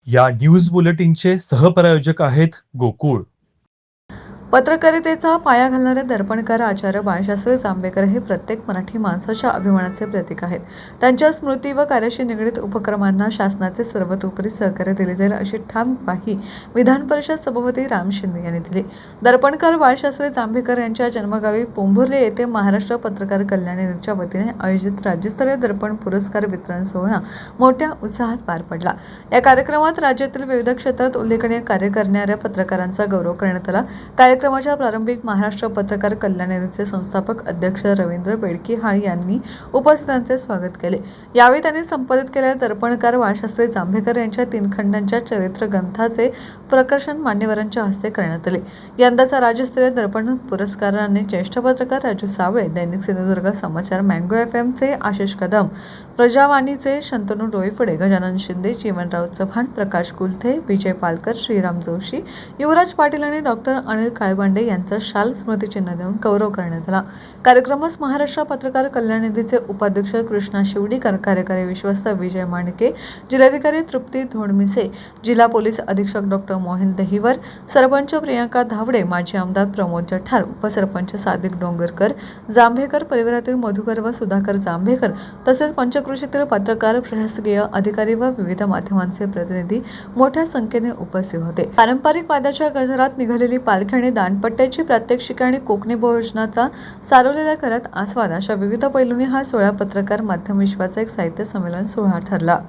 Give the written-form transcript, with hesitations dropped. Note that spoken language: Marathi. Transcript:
या न्यूज बुलेटिनचे सहप्रायोजक आहेत गोकुळ. पत्रकारितेचा पाया घालणारे दर्पणकार आचार्य बाळशास्त्री जांभेकर हे प्रत्येक मराठी माणसाच्या अभिमानाचे प्रतीक आहेत. त्यांच्या स्मृती व कार्याशी निगडीत उपक्रमांना शासनाचे सर्वतोपरी सहकार्य दिले जाईल अशी ठाम ग्वाही विधान परिषद सभापती राम शिंदे यांनी दिली. दर्पणकार बाळशास्त्री जांभेकर यांच्या जन्मगावी पोंभुर्ले येथे महाराष्ट्र पत्रकार कल्याण निधीच्या वतीने आयोजित राज्यस्तरीय दर्पण पुरस्कार वितरण सोहळा मोठ्या उत्साहात पार पडला. या कार्यक्रमात राज्यातील विविध क्षेत्रात उल्लेखनीय कार्य करणाऱ्या पत्रकारांचा गौरव करण्यात आला. कार्यक्रमाच्या प्रारंभिक महाराष्ट्र पत्रकार कल्याण निधीचे संस्थापक अध्यक्ष रवींद्र बेडकिहाळ यांनी उपस्थितांचे स्वागत केले. यावेळी त्यांनी संपादित केलेल्या दर्पणकार बाळशास्त्री जांभेकर यांच्या 3 खंडांच्या चरित्र ग्रंथाचे प्रकाशन मान्यवरांच्या हस्ते करण्यात आले. यंदाचा राज्यस्तरीय दर्पण पुरस्काराने ज्येष्ठ पत्रकार राजू सावळे, दैनिक सिंधुदुर्ग समाचार, मँगो FM चे आशिष कदम, प्रजावाणीचे शंतनू डोईफोडे, गजानन शिंदे, जीवनराव चव्हाण, प्रकाश कुलथे, विजय पालकर, श्रीराम जोशी, युवराज पाटील आणि डॉक्टर अनिल काळबांडे यांचा शाल स्मृतिचिन्ह देऊन गौरव करण्यात आला. कार्यक्रमास महाराष्ट्र पत्रकार कल्याण निधीचे उपाध्यक्ष कृष्णा शिवडीकर, कार्यकारी विश्वस्त विजय मांडके, जिल्हाधिकारी तृप्ती धोंडमिसे, जिल्हा पोलीस अधीक्षक डॉक्टर मोहन दहिवर, सरपंच प्रियांका धावडे, माजी आमदार प्रमोद जठार, उपसरपंच सादिक डोंगरकर, जांभेकर परिवारातील मधुकर व सुधाकर जांभेकर तसेच पंचक्रोशीतील पत्रकार, प्रशासकीय अधिकारी व विविध माध्यमांचे प्रतिनिधी मोठ्या संख्येने उपस्थित होते. पारंपरिक वाद्याच्या गजरात निघालेली पालखी आणि दांडपट्ट्याची प्रात्यक्षिके आणि कोकणी भोजनाचा सारवलेल्या घरात आस्वाद अशा विविध पैलूंनी हा सोहळा पत्रकार माध्यम विश्वाचा एक साहित्य संमेलन सोहळा ठरला.